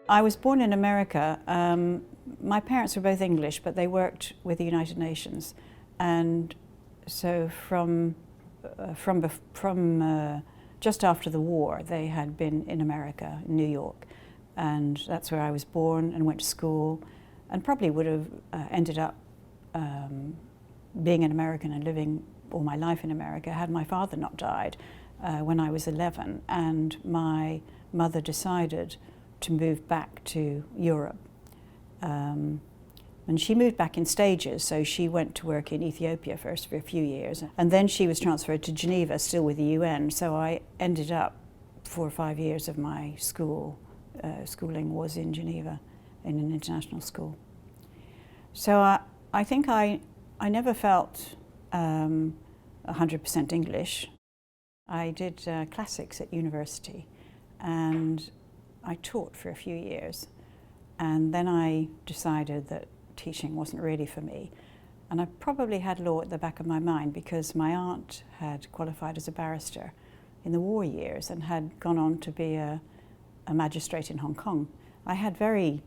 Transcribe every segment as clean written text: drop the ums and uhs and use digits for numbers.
I was born in America. My parents were both English, but they worked with the United Nations, and so from just after the war, they had been in America, in New York, and that's where I was born and went to school, and probably would have ended up being an American and living all my life in America had my father not died when I was 11, and my mother decided to move back to Europe. And she moved back in stages, so she went to work in Ethiopia first for a few years, and then she was transferred to Geneva, still with the UN, so I ended up 4 or 5 years of my schooling was in Geneva, in an international school. So I think I never felt 100% English. I did classics at university, and I taught for a few years, and then I decided that teaching wasn't really for me. And I probably had law at the back of my mind because my aunt had qualified as a barrister in the war years and had gone on to be a magistrate in Hong Kong. I had very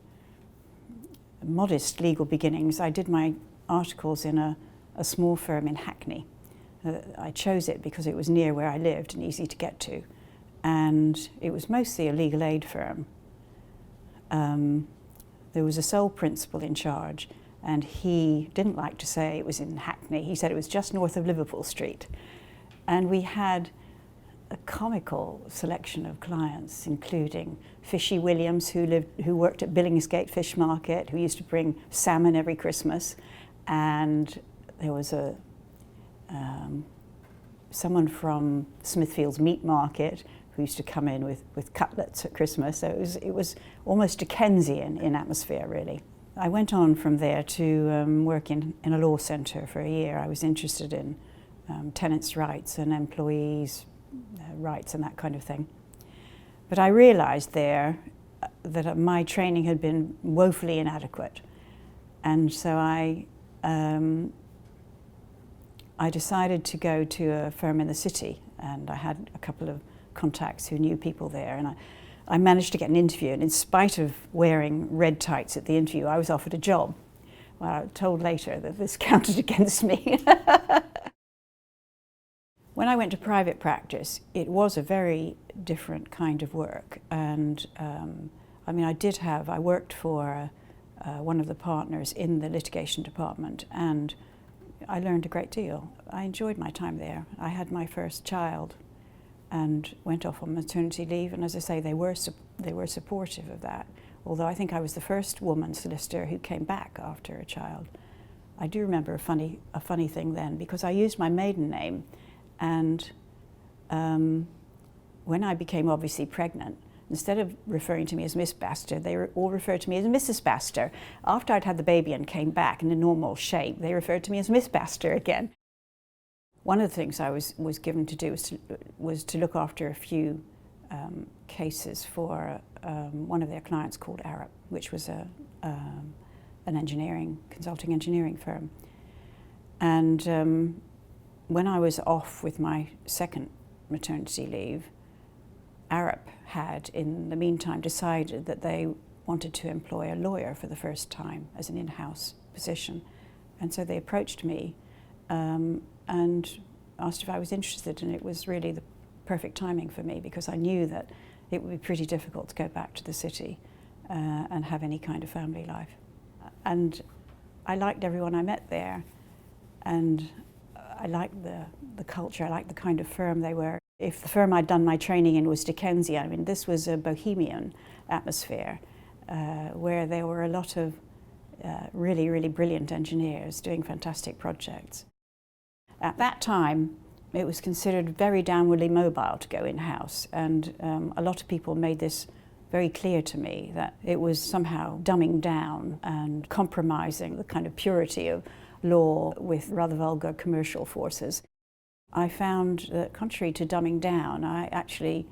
modest legal beginnings. I did my articles in a small firm in Hackney. I chose it because it was near where I lived and easy to get to. And it was mostly a legal aid firm. There was a sole principal in charge, and he didn't like to say it was in Hackney. He said it was just north of Liverpool Street. And we had a comical selection of clients, including Fishy Williams, who worked at Billingsgate Fish Market, who used to bring salmon every Christmas. And there was someone from Smithfield's Meat Market who used to come in with cutlets at Christmas. So it was almost Dickensian in atmosphere, really. I went on from there to work in a law centre for a year. I was interested in tenants' rights and employees' rights and that kind of thing. But I realised there that my training had been woefully inadequate. And so I decided to go to a firm in the city, and I had a couple of contacts who knew people there, and I managed to get an interview, and in spite of wearing red tights at the interview, I was offered a job. Well, I was told later that this counted against me. When I went to private practice, it was a very different kind of work, and I mean, I worked for one of the partners in the litigation department, and I learned a great deal. I enjoyed my time there. I had my first child and went off on maternity leave, and as I say, they were supportive of that, although I think I was the first woman solicitor who came back after a child. I do remember a funny thing then, because I used my maiden name, and when I became obviously pregnant, instead of referring to me as Miss Baster, they all referred to me as Mrs. Baster. After I'd had the baby and came back in a normal shape, they referred to me as Miss Baster again. One of the things I was given to do was to look after a few cases for one of their clients called Arup, which was an consulting engineering firm. And when I was off with my second maternity leave, Arup had, in the meantime, decided that they wanted to employ a lawyer for the first time as an in-house position. And so they approached me and asked if I was interested, and it was really the perfect timing for me because I knew that it would be pretty difficult to go back to the city and have any kind of family life. And I liked everyone I met there, and I liked the culture, I liked the kind of firm they were. If the firm I'd done my training in was Dickensian, I mean, this was a bohemian atmosphere where there were a lot of really, really brilliant engineers doing fantastic projects. At that time, it was considered very downwardly mobile to go in-house, and a lot of people made this very clear to me that it was somehow dumbing down and compromising the kind of purity of law with rather vulgar commercial forces. I found that, contrary to dumbing down, I actually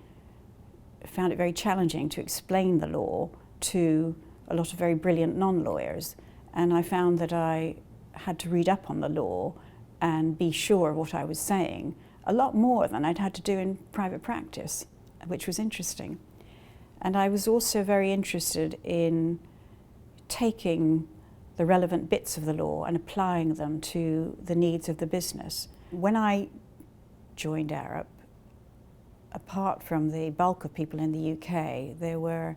found it very challenging to explain the law to a lot of very brilliant non-lawyers, and I found that I had to read up on the law and be sure of what I was saying a lot more than I'd had to do in private practice, which was interesting. And I was also very interested in taking the relevant bits of the law and applying them to the needs of the business. When I joined Arup, apart from the bulk of people in the UK, there were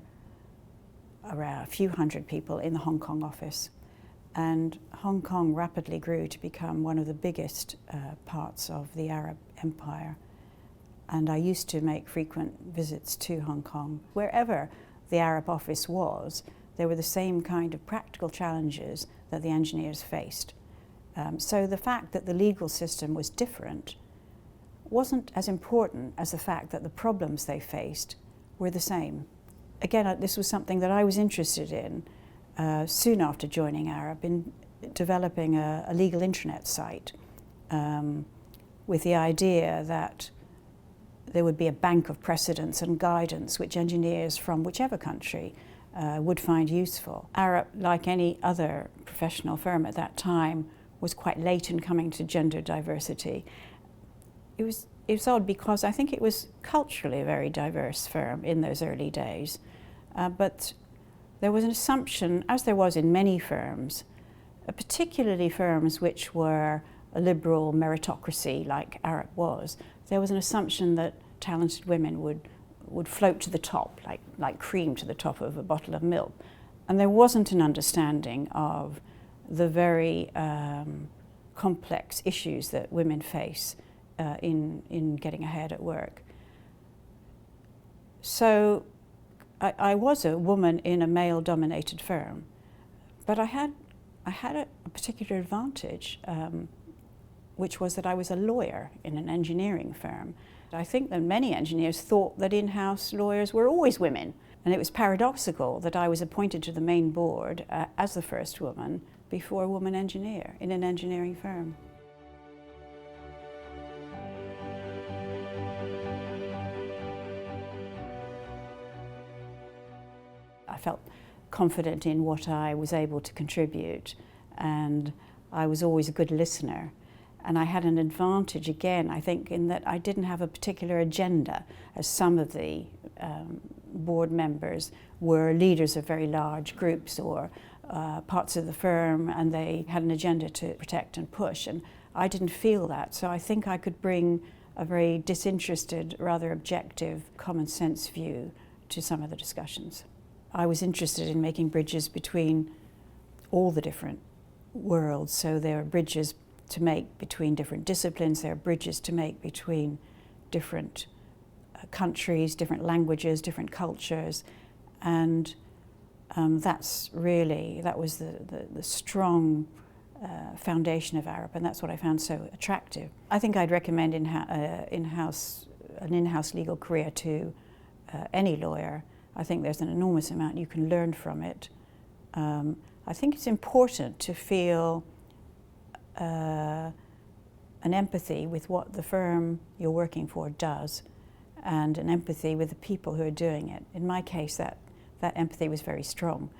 around a few hundred people in the Hong Kong office. And Hong Kong rapidly grew to become one of the biggest parts of the Arab empire. And I used to make frequent visits to Hong Kong. Wherever the Arab office was, there were the same kind of practical challenges that the engineers faced. So the fact that the legal system was different wasn't as important as the fact that the problems they faced were the same. Again, this was something that I was interested in soon after joining Arup, in developing a legal intranet site with the idea that there would be a bank of precedents and guidance which engineers from whichever country would find useful. Arup, like any other professional firm at that time, was quite late in coming to gender diversity. It was odd because I think it was culturally a very diverse firm in those early days, but there was an assumption, as there was in many firms, particularly firms which were a liberal meritocracy like Arup was, there was an assumption that talented women would float to the top, like cream to the top of a bottle of milk. And there wasn't an understanding of the very complex issues that women face in getting ahead at work. So I was a woman in a male-dominated firm, but I had a particular advantage, which was that I was a lawyer in an engineering firm. I think that many engineers thought that in-house lawyers were always women, and it was paradoxical that I was appointed to the main board as the first woman before a woman engineer in an engineering firm. I felt confident in what I was able to contribute, and I was always a good listener. And I had an advantage, again, I think, in that I didn't have a particular agenda, as some of the board members were leaders of very large groups or parts of the firm, and they had an agenda to protect and push. And I didn't feel that, so I think I could bring a very disinterested, rather objective, common sense view to some of the discussions. I was interested in making bridges between all the different worlds, so there are bridges to make between different disciplines, there are bridges to make between different countries, different languages, different cultures, and that was the strong foundation of Arup, and that's what I found so attractive. I think I'd recommend an in-house legal career to any lawyer. I think there's an enormous amount you can learn from it. I think it's important to feel an empathy with what the firm you're working for does, and an empathy with the people who are doing it. In my case, that empathy was very strong,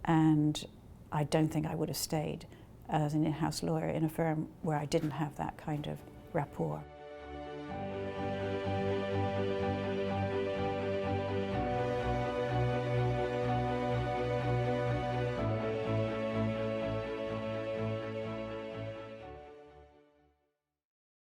and I don't think I would have stayed as an in-house lawyer in a firm where I didn't have that kind of rapport.